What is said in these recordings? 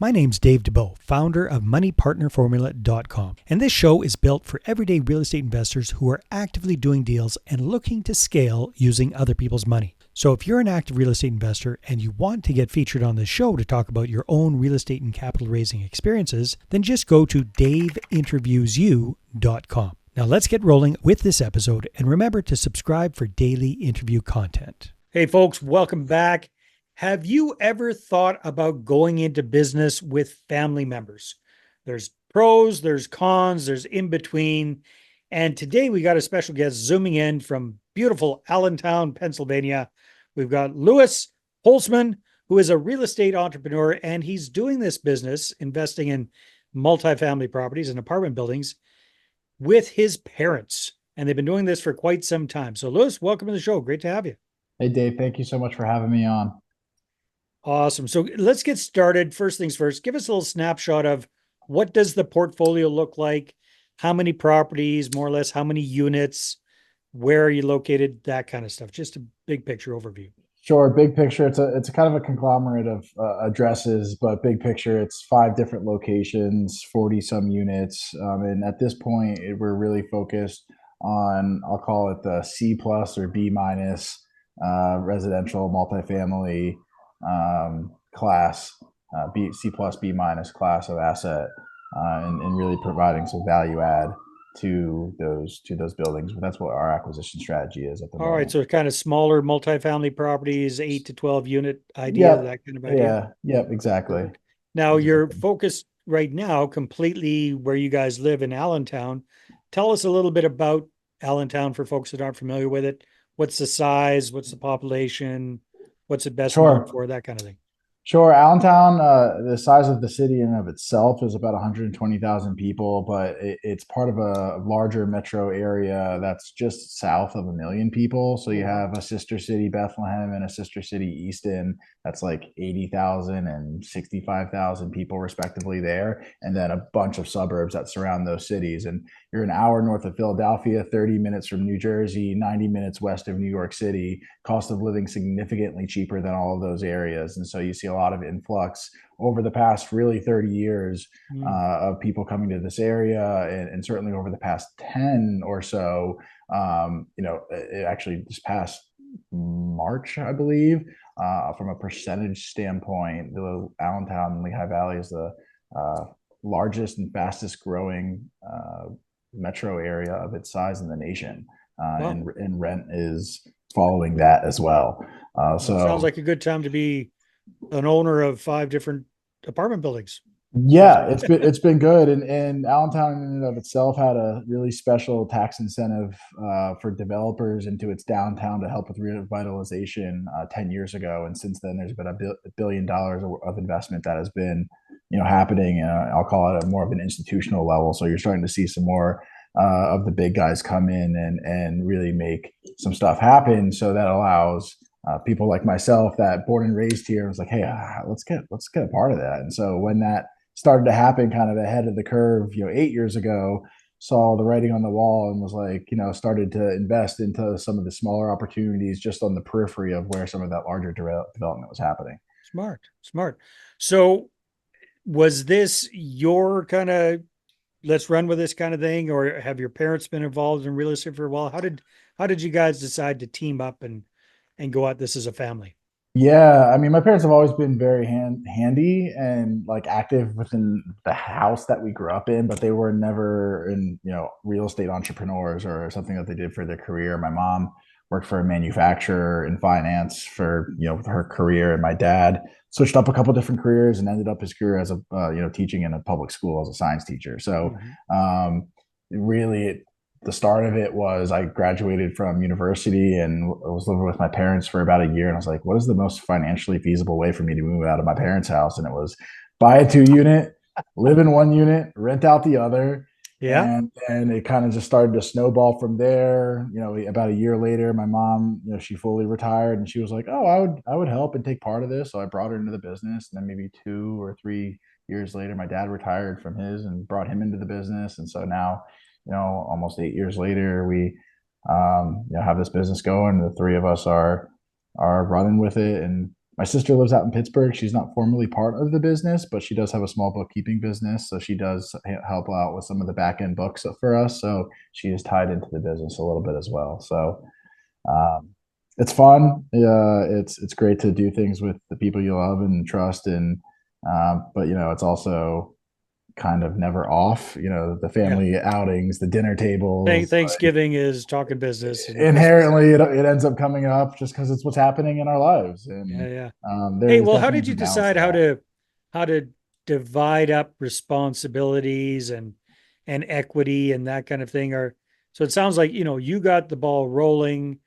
My name's Dave DeBow, founder of MoneyPartnerFormula.com, and this show is built for everyday real estate investors who are actively doing deals and looking to scale using other people's money. So if you're an active real estate investor and you want to get featured on this show to talk about your own real estate and capital raising experiences, then just go to daveinterviewsyou.com. Now let's get rolling with this episode, and remember to subscribe for daily interview content. Hey folks, welcome back. Have you ever thought about going into business with family members? There's pros, there's cons, there's in between. And today we got a special guest zooming in from beautiful Allentown, Pennsylvania. We've got Louis Holzman, who is a real estate entrepreneur, and he's doing this business, investing in multifamily properties and apartment buildings with his parents. And they've been doing this for quite some time. So Louis, welcome to the show. Great to have you. Hey, Dave, thank you so much for having me on. Awesome. So let's get started. First things first, give us a little snapshot of what does the portfolio look like? How many properties, more or less, how many units, where are you located, that kind of stuff. Just a big picture overview. Sure, big picture. It's a kind of a conglomerate of addresses, but big picture, it's 5 different locations, 40 some units, and at this point, we're really focused on, I'll call it the C plus or B minus residential multifamily class, C plus B minus class of asset, and really providing some value add to those buildings. But that's what our acquisition strategy is at the All moment. right. So kind of smaller multifamily properties, 8 to 12 unit idea, Yep. that kind of idea. Yep. Exactly. Now you're Exactly. focused right now completely where you guys live in Allentown. Tell us a little bit about Allentown for folks that aren't familiar with it. What's the size? What's the population? What's it best known Sure. for? That kind of thing. Sure. Allentown, the size of the city in and of itself is about 120,000 people, but it's part of a larger metro area that's just south of 1 million people. So Oh, you wow. have a sister city, Bethlehem, and a sister city, Easton. That's like 80,000 and 65,000 people respectively there. And then a bunch of suburbs that surround those cities. And you're an hour north of Philadelphia, 30 minutes from New Jersey, 90 minutes west of New York City. Cost of living significantly cheaper than all of those areas. And so you see a lot of influx over the past really 30 years Mm. of people coming to this area. And certainly over the past 10 or so, it actually this past March, I believe, from a percentage standpoint, the Allentown and Lehigh Valley is the largest and fastest growing metro area of its size in the nation. Wow. And rent is following that as well. Well, it sounds So like a good time to be an owner of 5 different apartment buildings. Sounds yeah, good. it's been good, and Allentown in and of itself had a really special tax incentive for developers into its downtown to help with revitalization 10 years ago, and since then there's been $1 billion of investment that has been happening. I'll call it a more of an institutional level. So you're starting to see some more of the big guys come in and really make some stuff happen. So that allows people like myself that born and raised here was like, hey, let's get a part of that. And so when that started to happen kind of ahead of the curve, 8 years ago, saw the writing on the wall and was like, started to invest into some of the smaller opportunities just on the periphery of where some of that larger development was happening. Smart, smart. So was this your kind of let's run with this kind of thing, or have your parents been involved in real estate for a while? How did you guys decide to team up and go at this as a family? Yeah, I mean, my parents have always been very handy and like active within the house that we grew up in, but they were never in, real estate entrepreneurs or something that they did for their career. My mom worked for a manufacturer in finance for, her career, and my dad switched up a couple different careers and ended up his career as a, teaching in a public school as a science teacher. So, Mhm. really, the start of it was I graduated from university and I was living with my parents for about a year. And I was like, what is the most financially feasible way for me to move out of my parents' house? And it was buy a 2 unit, live in 1 unit, rent out the other. Yeah. And then it kind of just started to snowball from there. About a year later, my mom, she fully retired and she was like, oh, I would help and take part of this. So I brought her into the business. And then maybe 2 or 3 years later, my dad retired from his and brought him into the business. And so now, almost 8 years later, we have this business going. The three of us are running with it and My sister lives out in Pittsburgh. She's not formally part of the business, but she does have a small bookkeeping business. So she does help out with some of the back end books for us. So she is tied into the business a little bit as well. So um, it's fun. It's great to do things with the people you love and trust. And but it's also kind of never off. The Yeah. family outings, the dinner tables. Thanksgiving is talking business, and Christmas. Inherently, it ends up coming up just because it's what's happening in our lives, Yeah, and yeah. there Hey, is well, how definitely did is a you balance decide to that. how to divide up responsibilities and equity and that kind of thing? Or so it sounds like, you got the ball rolling.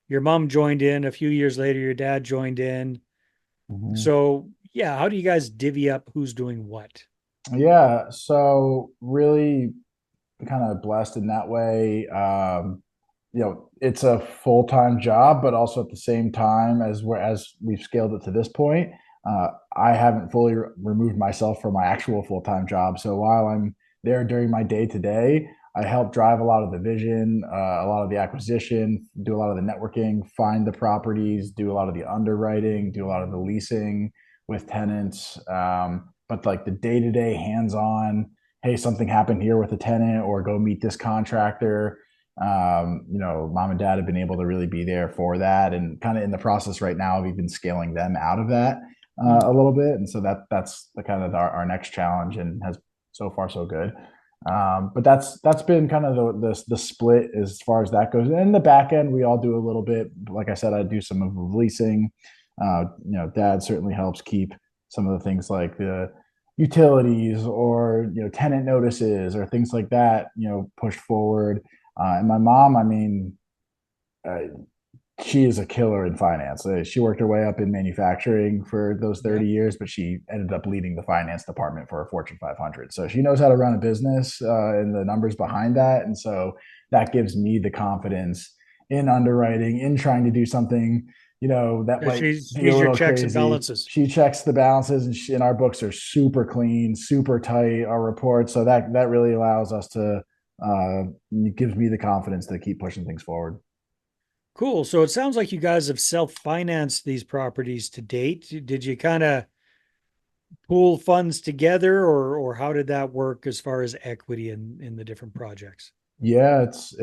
Your mom joined in a few years later, your dad joined in. Mhm. So, yeah, how do you guys divvy up who's doing what? Yeah, so really kind of blessed in that way. It's a full-time job, but also at the same time as we've scaled it to this point, uh, I haven't fully removed myself from my actual full-time job. So while I'm there during my day-to-day, I help drive a lot of the vision, a lot of the acquisition, do a lot of the networking, find the properties, do a lot of the underwriting, do a lot of the leasing with tenants. But like the day-to-day hands-on, hey, something happened here with a tenant, or go meet this contractor. Mom and dad have been able to really be there for that, and kind of in the process right now of even scaling them out of that Hmm. a little bit. And so that's the kind of our next challenge, and has so far so good. But that's been kind of the split as far as that goes. And in the back end, we all do a little bit. Like I said, I do some of the leasing. Dad certainly helps keep some of the things like the utilities, or tenant notices, or things like that pushed forward. And my mom, I mean, uh, she is a killer in finance. She worked her way up in manufacturing for those Yeah. 30 years, but she ended up leading the finance department for a Fortune 500. So she knows how to run a business, and the numbers behind that. And so that gives me the confidence in underwriting, in trying to do something, that So might she's be a she's your little checks and crazy. balances. She checks the balances, and our books are super clean, super tight, our reports. So that really allows us to, it gives me the confidence to keep pushing things forward. Cool. So it sounds like you guys have self-financed these properties to date. Did you kind of pool funds together, or how did that work as far as equity in the different projects? Yeah, it's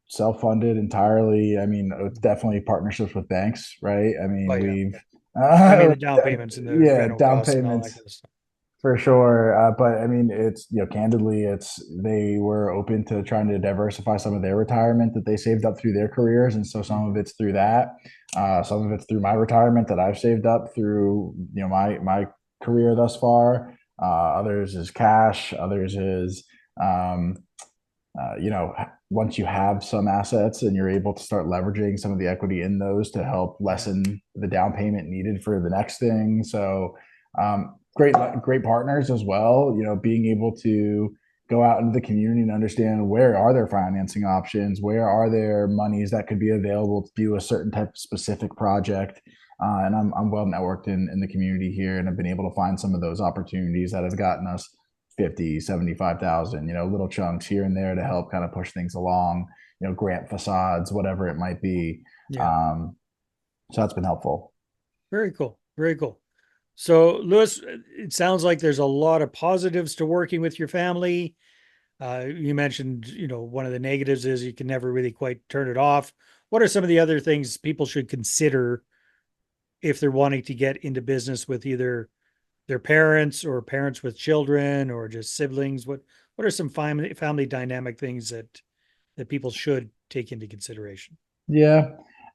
self-funded entirely. I mean, it's definitely partnerships with banks, right? I Oh mean, yeah. we've I mean the down payments and the yeah, rental down costs and all that payments kind of stuff. for sure. But I mean, it's candidly, it's they were open to trying to diversify some of their retirement that they saved up through their careers, and so some Mhm. of it's through that. Some of it's through my retirement that I've saved up through my career thus far. Others is cash. Others is um, once you have some assets and you're able to start leveraging some of the equity in those to help Yeah. lessen the down payment needed for the next thing. So great partners as well. Being able to go out into the community and understand where are their financing options, where are there monies that could be available to do a certain type of specific project. And I'm well networked in the community here, and I've been able to find some of those opportunities that have gotten us 50, 75,000, little chunks here and there to help kind of push things along, grant facades, whatever it might be. Yeah. Um, so that's been helpful. Very cool. Very cool. So, Louis, it sounds like there's a lot of positives to working with your family. You mentioned, one of the negatives is you can never really quite turn it off. What are some of the other things people should consider if they're wanting to get into business with either their parents or parents with children or just siblings? What are some family dynamic things that people should take into consideration? Yeah.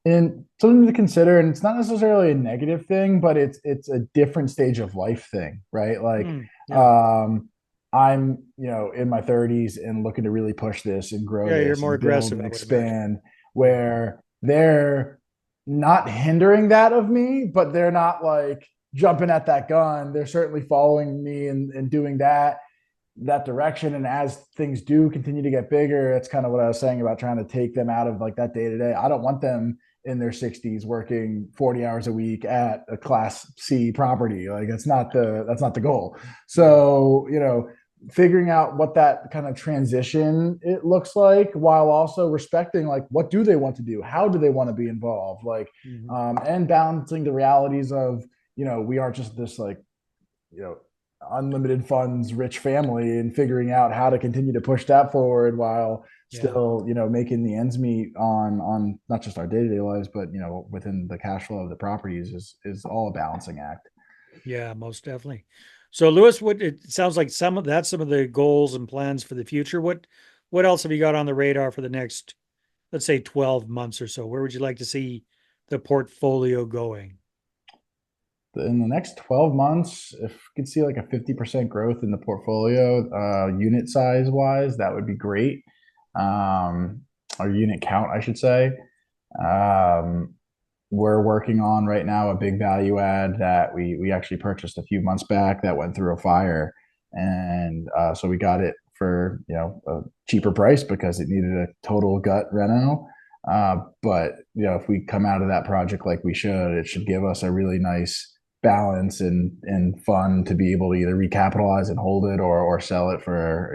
And something to consider, and it's not necessarily a negative thing, but it's a different stage of life thing, right? Like, Yeah. um, I'm, in my 30s and looking to really push this and grow Yeah, you're this more and build aggressive, and I would imagine. expand, Yeah. where they're not hindering that of me, but they're not like jumping at that gun. They're certainly following me and doing that direction. And as things do continue to get bigger, it's kind of what I was saying about trying to take them out of like that day to day. I don't want them in their 60s working 40 hours a week at a class C property. Like that's not the goal. Yeah. So, figuring out what that kind of transition it looks like, while also respecting like what do they want to do, how do they want to be involved, like Mhm. and balancing the realities of, we aren't just this like, you know unlimited funds rich family, and figuring out how to continue to push that forward while Yeah. still, making the ends meet on not just our day-to-day lives, but within the cash flow of the properties is all a balancing act. Yeah, most definitely. So Lewis, what it sounds like some of the goals and plans for the future. What else have you got on the radar for the next, let's say, 12 months or so? Where would you like to see the portfolio going? In the next 12 months, if you could see like a 50% growth in the portfolio, unit size wise, that would be great. Um, or unit count, I should say. Um, we're working on right now a big value add that we actually purchased a few months back that went through a fire, and so we got it for a cheaper price because it needed a total gut reno. But if we come out of that project like we should, it should give us a really nice balance and fun to be able to either recapitalize and hold it, or sell it for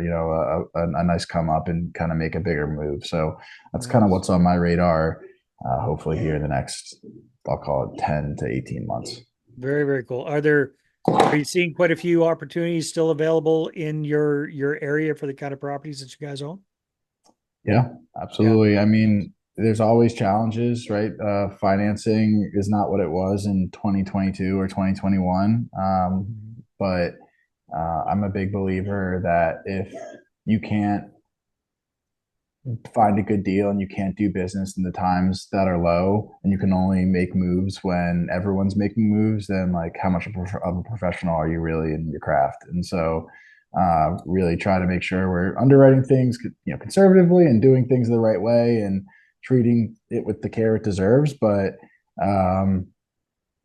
a nice come up and kind of make a bigger move. So that's kind of Nice. what's on my radar. Hopefully here in the next, I'll call it 10 to 18 months. Very, very cool. Are you seeing quite a few opportunities still available in your area for the kind of properties that you guys own? Yeah, Yeah. absolutely. I mean, there's always challenges, right? Financing is not what it was in 2022 or 2021. Mhm. But I'm a big believer that if you can't find a good deal and you can't do business in the times that are low, and you can only make moves when everyone's making moves, then like how much of a professional are you really in your craft? And so really try to make sure we're underwriting things conservatively and doing things the right way and treating it with the care it deserves. But um,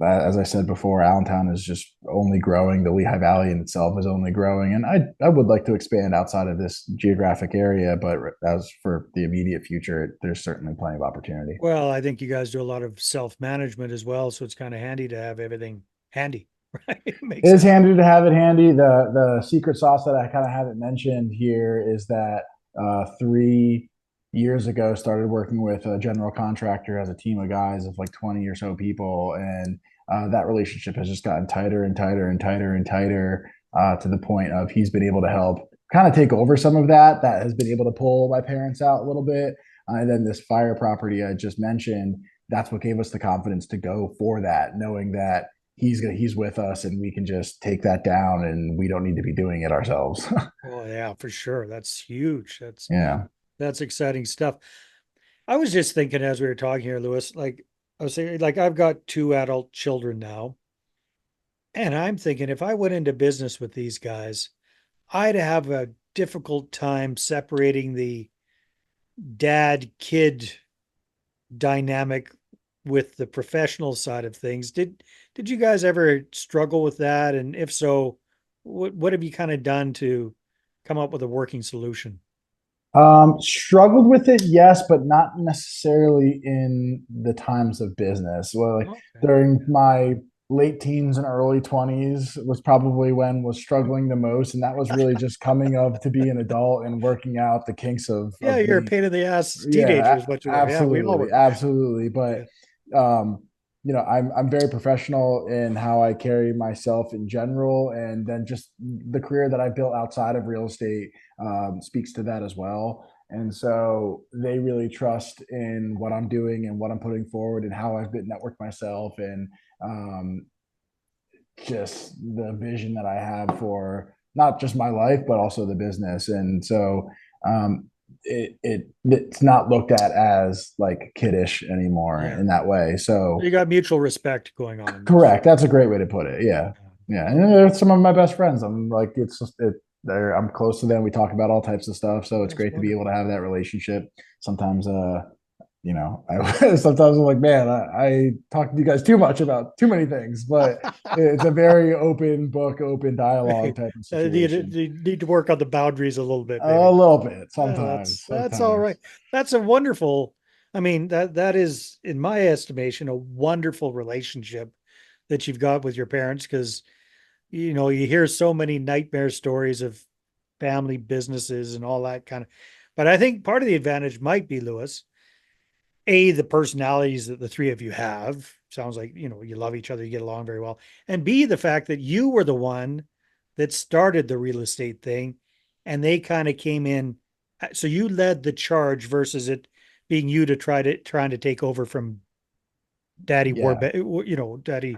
as I said before, Allentown is just only growing. The Lehigh Valley in itself is only growing, and I would like to expand outside of this geographic area. But as for the immediate future, there's certainly plenty of opportunity. Well, I think you guys do a lot of self-management as well, so it's kind of handy to have everything handy, right? It It makes is sense. handy to have it handy. The secret sauce that I kind of haven't mentioned here is that 3 years ago started working with a general contractor as a team of guys of like 20 or so people, and that relationship has just gotten tighter and tighter and tighter and tighter, to the point of he's been able to help kind of take over some of that has been able to pull my parents out a little bit. And then this fire property I just mentioned, that's what gave us the confidence to go for that, knowing that he's with us and we can just take that down and we don't need to be doing it ourselves. Oh yeah, for sure. That's huge. Yeah. That's exciting stuff. I was just thinking as we were talking here, Lewis, like I was saying, like I've got two adult children now, and I'm thinking if I went into business with these guys, I'd have a difficult time separating the dad kid dynamic with the professional side of things. Did you guys ever struggle with that? And if so, what have you kind of done to come up with a working solution? Struggled with it, yes, but not necessarily in the times of business. Well, like Okay. during my late teens and early 20s was probably when was struggling the most, and that was really just coming up to be an adult and working out the kinks Yeah, of you're a being. pain in the ass teenager Yeah, is what you were. Yeah, we all absolutely, were. absolutely. But Yeah. um, I'm very professional in how I carry myself in general, and then just the career that I built outside of real estate speaks to that as well. And so they really trust in what I'm doing and what I'm putting forward and how I've been networked myself, and um, just the vision that I have for not just my life but also the business. And so it's not looked at as like kiddish anymore Yeah. in that way. So You got mutual respect going on. correct. That's a great way to put it. Yeah. Yeah. And they're some of my best friends. I'm like, it's just, I'm close to them. We talk about all types of stuff. So it's That's great to be able to wonderful. have that relationship. Sometimes, I sometimes I'm like, man, I talk to you guys too much about too many things, but it's a very open book, open dialogue Right. type of You situation. need to work on the boundaries a little bit, A maybe. little bit, Yeah, sometimes, that's all right. sometimes. That's a wonderful, I mean, that is, in my estimation, a wonderful relationship that you've got with your parents because you hear so many nightmare stories of family businesses and all that kind of. But I think part of the advantage might be, Louis, the personalities that the three of you have. Sounds like, you love each other, you get along very well. And B, the fact that you were the one that started the real estate thing and they kind of came in. So you led the charge versus it being you to trying to take over from Daddy Yeah. Daddy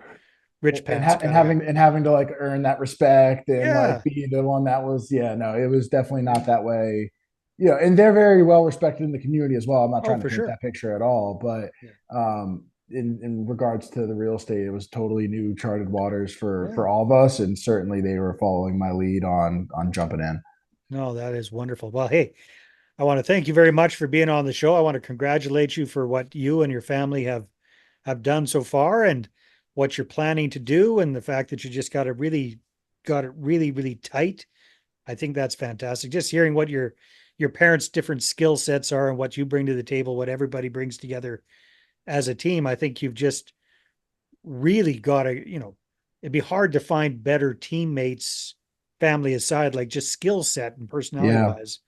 Rich and, Pants kind of guy. having to like earn that respect and like Yeah. be the one that was, yeah, no, it was definitely not that way. And they're very well respected in the community as well. I'm not Oh, trying to for paint sure. that picture at all, but Yeah. in regards to the real estate, it was totally new charted waters for Yeah. all of us, and certainly they were following my lead on jumping in. No, that is wonderful. Well, hey, I want to thank you very much for being on the show. I want to congratulate you for what you and your family have done so far and what you're planning to do and the fact that you just got it really, really tight. I think that's fantastic. Just hearing what your parents' different skill sets are and what you bring to the table, what everybody brings together as a team. I think you've just really got to, it'd be hard to find better teammates, family aside, like just skill set and personality Yeah. wise.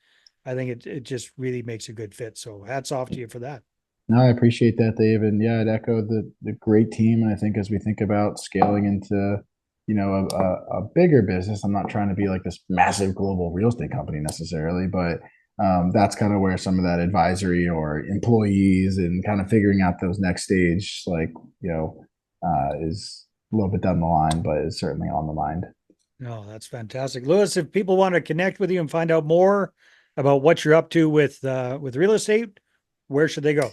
I think it just really makes a good fit. So hats off to you for that. No, I appreciate that, Dave. And yeah, I'd echo the great team. And I think as we think about scaling into, a bigger business, I'm not trying to be like this massive global real estate company necessarily, but that's kind of where some of that advisory or employees and kind of figuring out those next stage, like, is a little bit down the line, but is certainly on the mind. No, that's fantastic. Louis, if people want to connect with you and find out more about what you're up to with real estate, where should they go?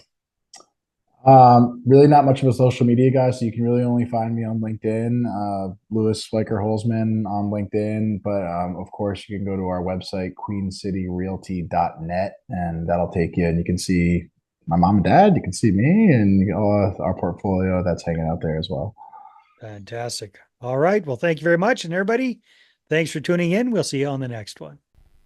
Really not much of a social media guy, so you can really only find me on LinkedIn, Louis Holzman on LinkedIn. But of course, you can go to our website, queencityrealty.net, and that'll take you, and you can see my mom and dad, you can see me, and all our portfolio that's hanging out there as well. Fantastic. All right. Well, thank you very much. And everybody, thanks for tuning in. We'll see you on the next one.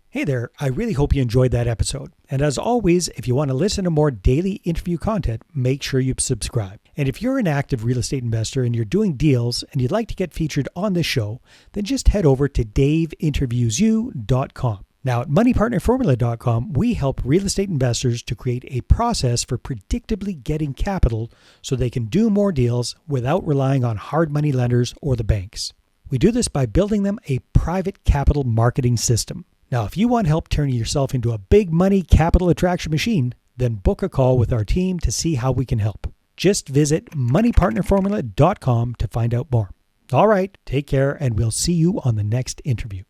Hey there, I really hope you enjoyed that episode. And as always, if you want to listen to more daily interview content, make sure you subscribe. And if you're an active real estate investor and you're doing deals and you'd like to get featured on this show, then just head over to daveinterviewyou.com. Now at moneypartnerformula.com, we help real estate investors to create a process for predictably getting capital so they can do more deals without relying on hard money lenders or the banks. We do this by building them a private capital marketing system. Now, if you want help turning yourself into a big money capital attraction machine, then book a call with our team to see how we can help. Just visit moneypartnerformula.com to find out more. All right, take care, and we'll see you on the next interview.